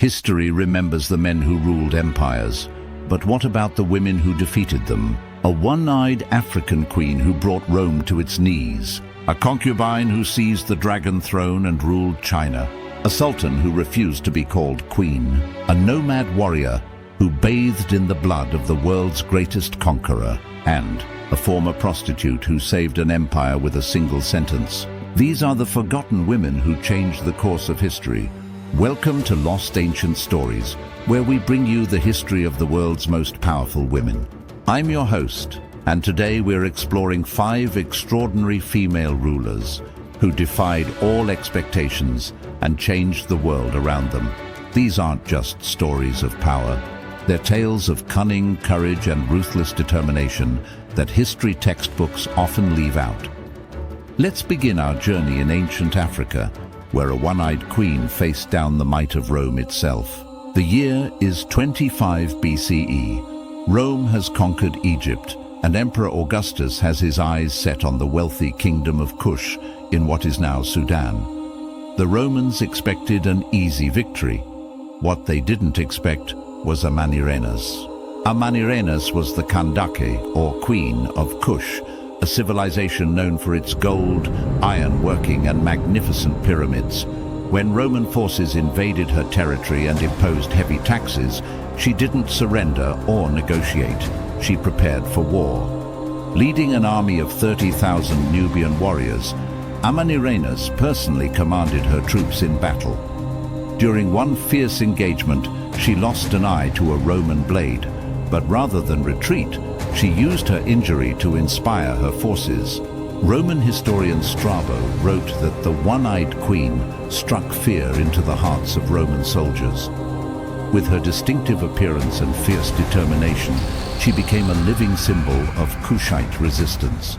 History remembers the men who ruled empires, but what about the women who defeated them? A one-eyed African queen who brought Rome to its knees, a concubine who seized the dragon throne and ruled China, a sultan who refused to be called queen, a nomad warrior who bathed in the blood of the world's greatest conqueror, and a former prostitute who saved an empire with a single sentence. These are the forgotten women who changed the course of history. Welcome to Lost Ancient Stories, where we bring you the history of the world's most powerful women. I'm your host, and today we're exploring 5 extraordinary female rulers who defied all expectations and changed the world around them. These aren't just stories of power. They're tales of cunning, courage, and ruthless determination that history textbooks often leave out. Let's begin our journey in ancient Africa, where a one-eyed queen faced down the might of Rome itself. The year is 25 BCE. Rome has conquered Egypt, and Emperor Augustus has his eyes set on the wealthy kingdom of Kush in what is now Sudan. The Romans expected an easy victory. What they didn't expect was Amanirenas. Amanirenas was the Kandake, or Queen of Kush, a civilization known for its gold, iron working, and magnificent pyramids. When Roman forces invaded her territory and imposed heavy taxes, she didn't surrender or negotiate. She prepared for war. Leading an army of 30,000 Nubian warriors, Amanirenas personally commanded her troops in battle. During one fierce engagement, she lost an eye to a Roman blade, but rather than retreat, she used her injury to inspire her forces. Roman historian Strabo wrote that the one-eyed queen struck fear into the hearts of Roman soldiers. With her distinctive appearance and fierce determination, she became a living symbol of Kushite resistance.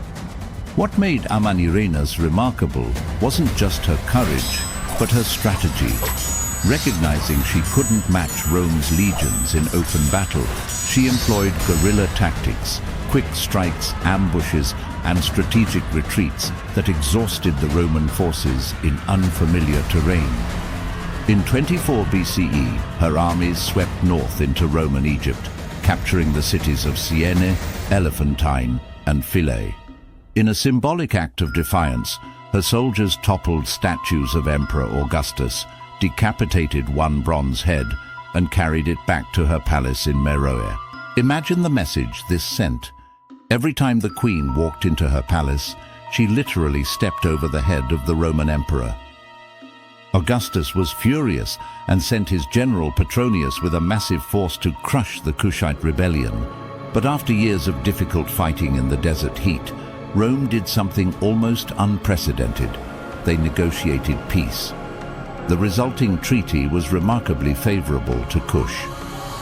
What made Amanirenas remarkable wasn't just her courage, but her strategy. Recognizing she couldn't match Rome's legions in open battle, she employed guerrilla tactics, quick strikes, ambushes, and strategic retreats that exhausted the Roman forces in unfamiliar terrain. In 24 BCE, her armies swept north into Roman Egypt, capturing the cities of Syene, Elephantine, and Philae. In a symbolic act of defiance, her soldiers toppled statues of Emperor Augustus, decapitated one bronze head, and carried it back to her palace in Meroe. Imagine the message this sent. Every time the queen walked into her palace, she literally stepped over the head of the Roman emperor. Augustus was furious and sent his general Petronius with a massive force to crush the Kushite rebellion. But after years of difficult fighting in the desert heat, Rome did something almost unprecedented. They negotiated peace. The resulting treaty was remarkably favorable to Kush.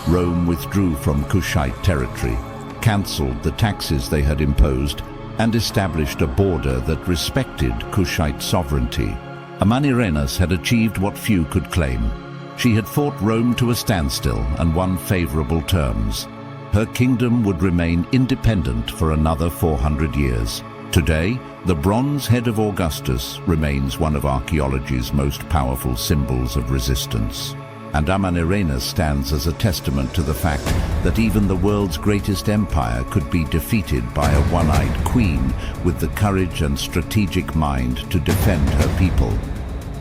Rome withdrew from Kushite territory, cancelled the taxes they had imposed, and established a border that respected Kushite sovereignty. Amanirenas had achieved what few could claim. She had fought Rome to a standstill and won favorable terms. Her kingdom would remain independent for another 400 years. Today, the bronze head of Augustus remains one of archaeology's most powerful symbols of resistance. And Amanirenas stands as a testament to the fact that even the world's greatest empire could be defeated by a one-eyed queen with the courage and strategic mind to defend her people.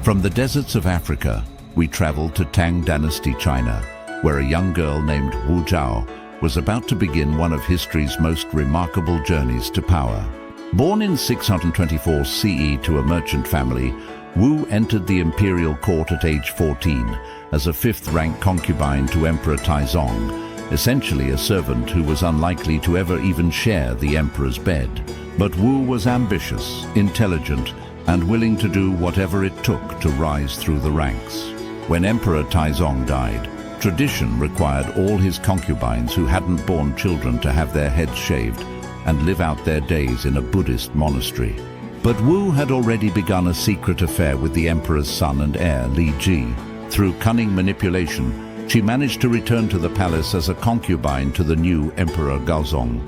From the deserts of Africa, we travel to Tang Dynasty China, where a young girl named Wu Zhao was about to begin one of history's most remarkable journeys to power. Born in 624 CE to a merchant family, Wu entered the imperial court at age 14 as a 5th-rank concubine to Emperor Taizong, essentially a servant who was unlikely to ever even share the emperor's bed. But Wu was ambitious, intelligent, and willing to do whatever it took to rise through the ranks. When Emperor Taizong died, tradition required all his concubines who hadn't borne children to have their heads shaved and live out their days in a Buddhist monastery. But Wu had already begun a secret affair with the emperor's son and heir, Li Ji. Through cunning manipulation, she managed to return to the palace as a concubine to the new Emperor Gaozong.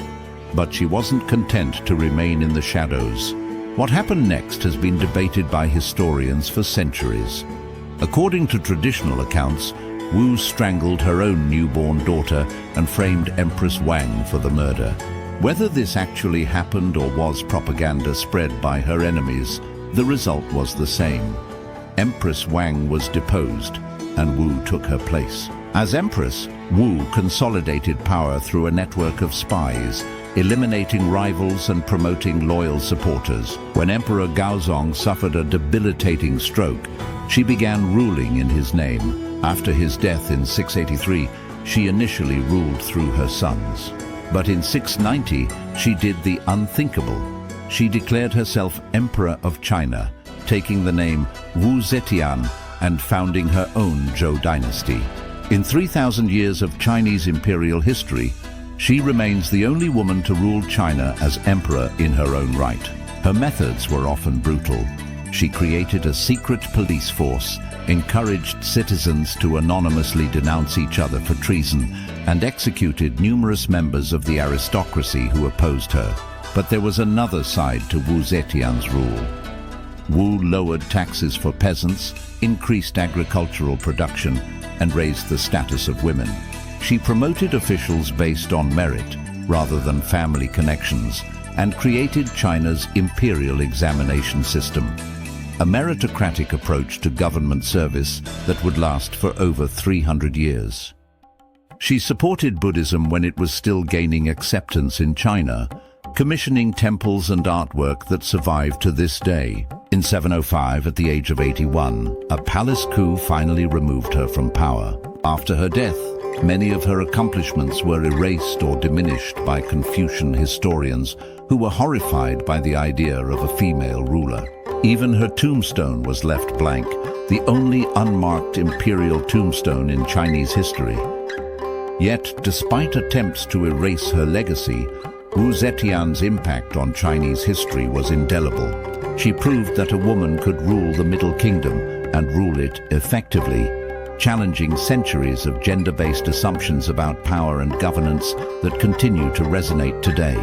But she wasn't content to remain in the shadows. What happened next has been debated by historians for centuries. According to traditional accounts, Wu strangled her own newborn daughter and framed Empress Wang for the murder. Whether this actually happened or was propaganda spread by her enemies, the result was the same. Empress Wang was deposed, and Wu took her place. As Empress, Wu consolidated power through a network of spies, eliminating rivals and promoting loyal supporters. When Emperor Gaozong suffered a debilitating stroke, she began ruling in his name. After his death in 683, she initially ruled through her sons. But in 690, she did the unthinkable. She declared herself Emperor of China, taking the name Wu Zetian and founding her own Zhou dynasty. In 3,000 years of Chinese imperial history, she remains the only woman to rule China as emperor in her own right. Her methods were often brutal. She created a secret police force, encouraged citizens to anonymously denounce each other for treason, and executed numerous members of the aristocracy who opposed her. But there was another side to Wu Zetian's rule. Wu lowered taxes for peasants, increased agricultural production, and raised the status of women. She promoted officials based on merit rather than family connections, and created China's imperial examination system, a meritocratic approach to government service that would last for over 300 years. She supported Buddhism when it was still gaining acceptance in China, commissioning temples and artwork that survive to this day. In 705, at the age of 81, a palace coup finally removed her from power. After her death, many of her accomplishments were erased or diminished by Confucian historians who were horrified by the idea of a female ruler. Even her tombstone was left blank, the only unmarked imperial tombstone in Chinese history. Yet, despite attempts to erase her legacy, Wu Zetian's impact on Chinese history was indelible. She proved that a woman could rule the Middle Kingdom and rule it effectively, challenging centuries of gender-based assumptions about power and governance that continue to resonate today.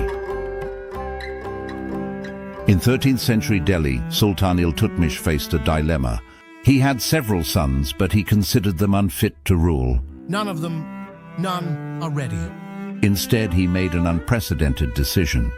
In 13th century Delhi, Sultan Iltutmish faced a dilemma. He had several sons, but he considered them unfit to rule. None are ready. Instead, he made an unprecedented decision.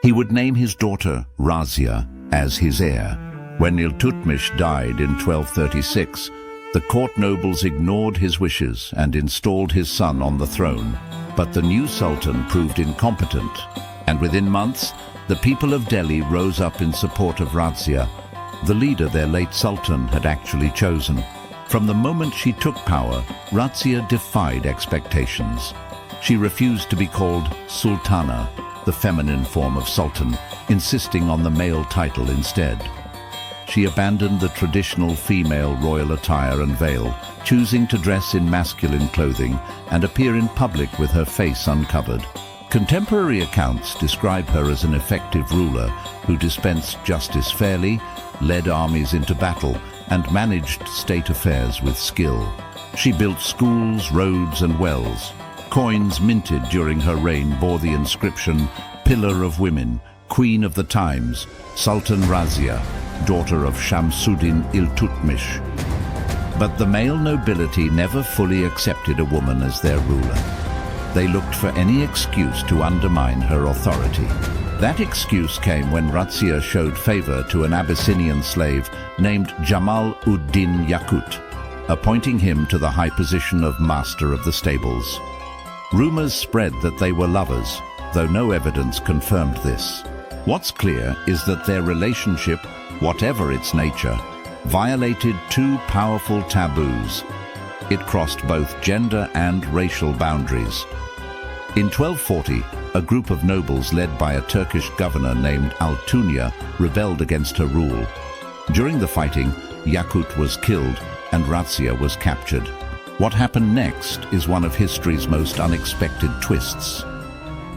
He would name his daughter, Razia, as his heir. When Iltutmish died in 1236, the court nobles ignored his wishes and installed his son on the throne. But the new sultan proved incompetent, and within months, the people of Delhi rose up in support of Razia, the leader their late sultan had actually chosen. From the moment she took power, Razia defied expectations. She refused to be called Sultana, the feminine form of sultan, insisting on the male title instead. She abandoned the traditional female royal attire and veil, choosing to dress in masculine clothing and appear in public with her face uncovered. Contemporary accounts describe her as an effective ruler who dispensed justice fairly, led armies into battle, and managed state affairs with skill. She built schools, roads, and wells. Coins minted during her reign bore the inscription, "Pillar of Women, Queen of the Times, Sultan Razia, daughter of Shamsuddin Iltutmish." But the male nobility never fully accepted a woman as their ruler. They looked for any excuse to undermine her authority. That excuse came when Razia showed favor to an Abyssinian slave named Jamal ud-Din Yaqut, appointing him to the high position of master of the stables. Rumors spread that they were lovers, though no evidence confirmed this. What's clear is that their relationship, whatever its nature, violated two powerful taboos. It crossed both gender and racial boundaries. In 1240, a group of nobles led by a Turkish governor named Altunia rebelled against her rule. During the fighting, Yaqut was killed and Razia was captured. What happened next is one of history's most unexpected twists.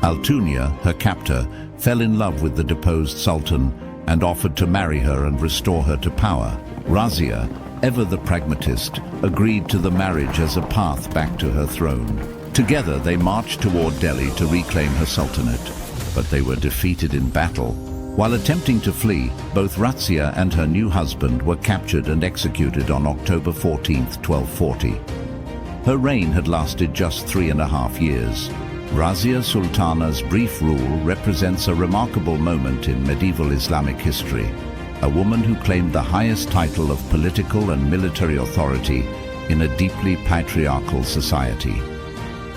Altunia, her captor, fell in love with the deposed sultan and offered to marry her and restore her to power. Razia, ever the pragmatist, agreed to the marriage as a path back to her throne. Together they marched toward Delhi to reclaim her sultanate, but they were defeated in battle. While attempting to flee, both Razia and her new husband were captured and executed on October 14, 1240. Her reign had lasted just 3.5 years. Razia Sultana's brief rule represents a remarkable moment in medieval Islamic history. A woman who claimed the highest title of political and military authority in a deeply patriarchal society.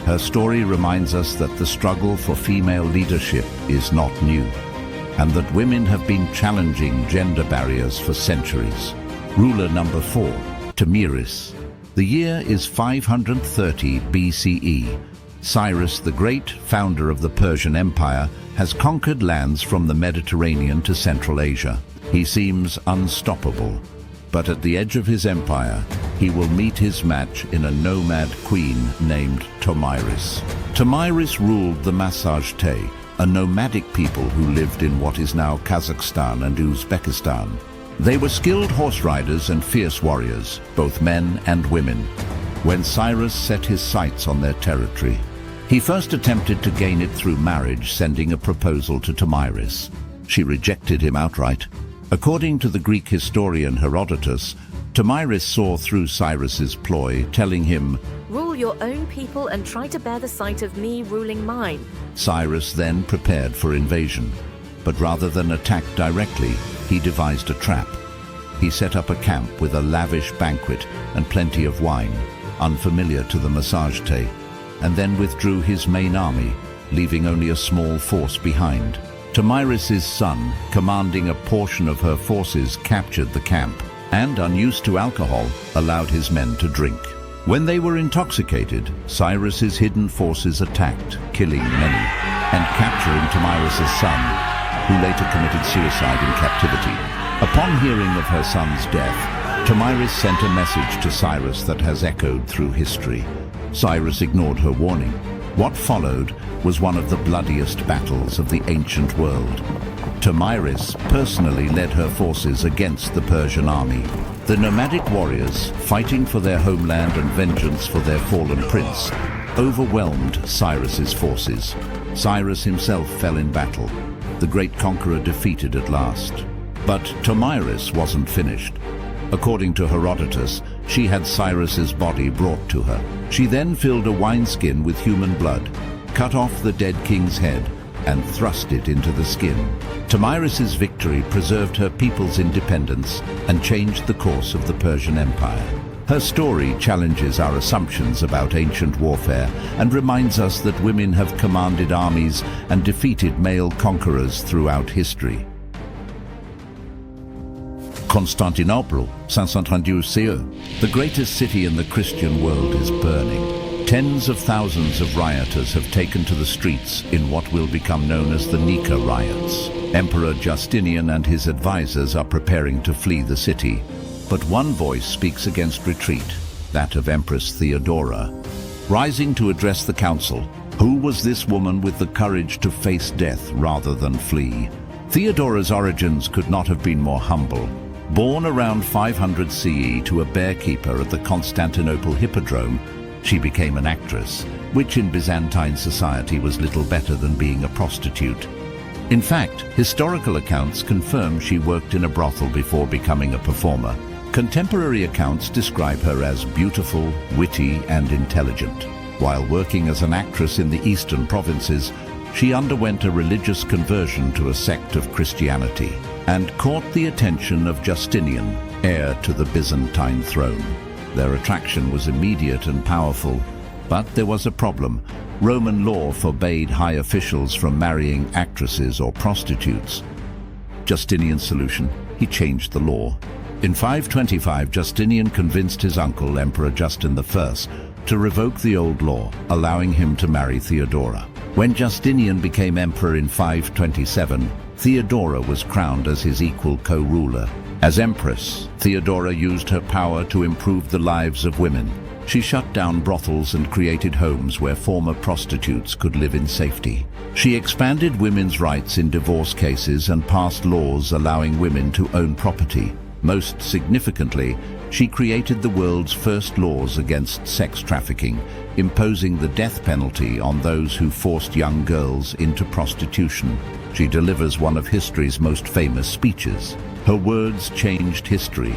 Her story reminds us that the struggle for female leadership is not new, and that women have been challenging gender barriers for centuries. Ruler number 4, Tomyris. The year is 530 BCE. Cyrus the Great, founder of the Persian Empire, has conquered lands from the Mediterranean to Central Asia. He seems unstoppable, but at the edge of his empire, he will meet his match in a nomad queen named Tomyris. Tomyris ruled the Fascinates, a nomadic people who lived in what is now Kazakhstan and Uzbekistan. They were skilled horse riders and fierce warriors, both men and women. When Cyrus set his sights on their territory, he first attempted to gain it through marriage, sending a proposal to Tomyris. She rejected him outright. According to the Greek historian Herodotus, Tomyris saw through Cyrus's ploy, telling him, "Rule your own people and try to bear the sight of me ruling mine." Cyrus then prepared for invasion, but rather than attack directly, he devised a trap. He set up a camp with a lavish banquet and plenty of wine, unfamiliar to the Fascinates, and then withdrew his main army, leaving only a small force behind. Tomyris's son, commanding a portion of her forces, captured the camp, and, unused to alcohol, allowed his men to drink. When they were intoxicated, Cyrus's hidden forces attacked, killing many, and capturing Tomyris's son, who later committed suicide in captivity. Upon hearing of her son's death, Tomyris sent a message to Cyrus that has echoed through history. Cyrus ignored her warning. What followed was one of the bloodiest battles of the ancient world. Tomyris personally led her forces against the Persian army. The nomadic warriors, fighting for their homeland and vengeance for their fallen prince, overwhelmed Cyrus's forces. Cyrus himself fell in battle, the great conqueror defeated at last. But Tomyris wasn't finished. According to Herodotus, she had Cyrus's body brought to her. She then filled a wineskin with human blood, cut off the dead king's head, and thrust it into the skin. Tomyris's victory preserved her people's independence and changed the course of the Persian Empire. Her story challenges our assumptions about ancient warfare and reminds us that women have commanded armies and defeated male conquerors throughout history. Constantinople, 532 CE. The greatest city in the Christian world is burning. Tens of thousands of rioters have taken to the streets in what will become known as the Nika riots. Emperor Justinian and his advisors are preparing to flee the city, but one voice speaks against retreat, that of Empress Theodora. Rising to address the council, who was this woman with the courage to face death rather than flee? Theodora's origins could not have been more humble. Born around 500 CE to a bearkeeper at the Constantinople Hippodrome, she became an actress, which in Byzantine society was little better than being a prostitute. In fact, historical accounts confirm she worked in a brothel before becoming a performer. Contemporary accounts describe her as beautiful, witty, and intelligent. While working as an actress in the eastern provinces, she underwent a religious conversion to a sect of Christianity and caught the attention of Justinian, heir to the Byzantine throne. Their attraction was immediate and powerful, but there was a problem. Roman law forbade high officials from marrying actresses or prostitutes. Justinian's solution: he changed the law. In 525, Justinian convinced his uncle, Emperor Justin I, to revoke the old law, allowing him to marry Theodora. When Justinian became emperor in 527, Theodora was crowned as his equal co-ruler. As empress, Theodora used her power to improve the lives of women. She shut down brothels and created homes where former prostitutes could live in safety. She expanded women's rights in divorce cases and passed laws allowing women to own property. Most significantly, she created the world's first laws against sex trafficking, imposing the death penalty on those who forced young girls into prostitution. She delivers one of history's most famous speeches. Her words changed history.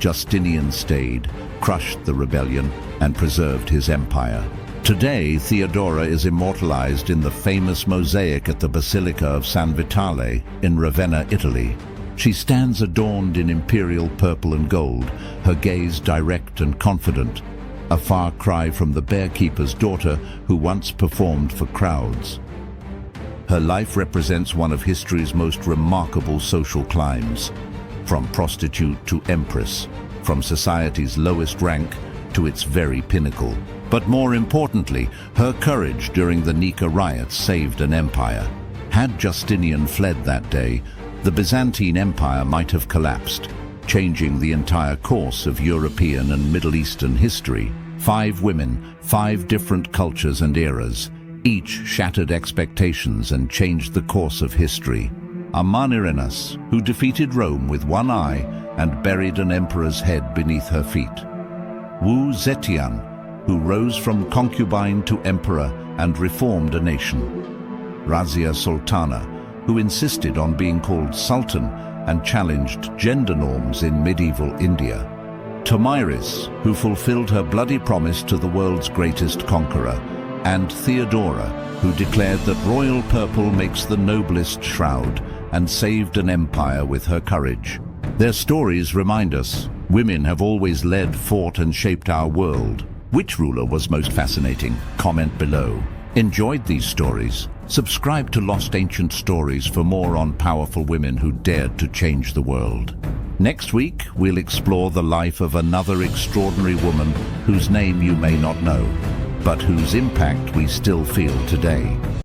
Justinian stayed, crushed the rebellion, and preserved his empire. Today, Theodora is immortalized in the famous mosaic at the Basilica of San Vitale in Ravenna, Italy. She stands adorned in imperial purple and gold, her gaze direct and confident, a far cry from the bearkeeper's daughter who once performed for crowds. Her life represents one of history's most remarkable social climbs, from prostitute to empress, from society's lowest rank to its very pinnacle. But more importantly, her courage during the Nika riots saved an empire. Had Justinian fled that day, the Byzantine Empire might have collapsed, changing the entire course of European and Middle Eastern history. 5 women, 5 different cultures and eras, each shattered expectations and changed the course of history. Amanirenas, who defeated Rome with one eye and buried an emperor's head beneath her feet. Zetian, who rose from concubine to emperor and reformed a nation. Razia Sultana, who insisted on being called Sultan and challenged gender norms in medieval India. Tomyris, who fulfilled her bloody promise to the world's greatest conqueror. And Theodora, who declared that royal purple makes the noblest shroud and saved an empire with her courage. Their stories remind us, women have always led, fought, and shaped our world. Which ruler was most fascinating? Comment below. Enjoyed these stories? Subscribe to Lost Ancient Stories for more on powerful women who dared to change the world. Next week, we'll explore the life of another extraordinary woman whose name you may not know, but whose impact we still feel today.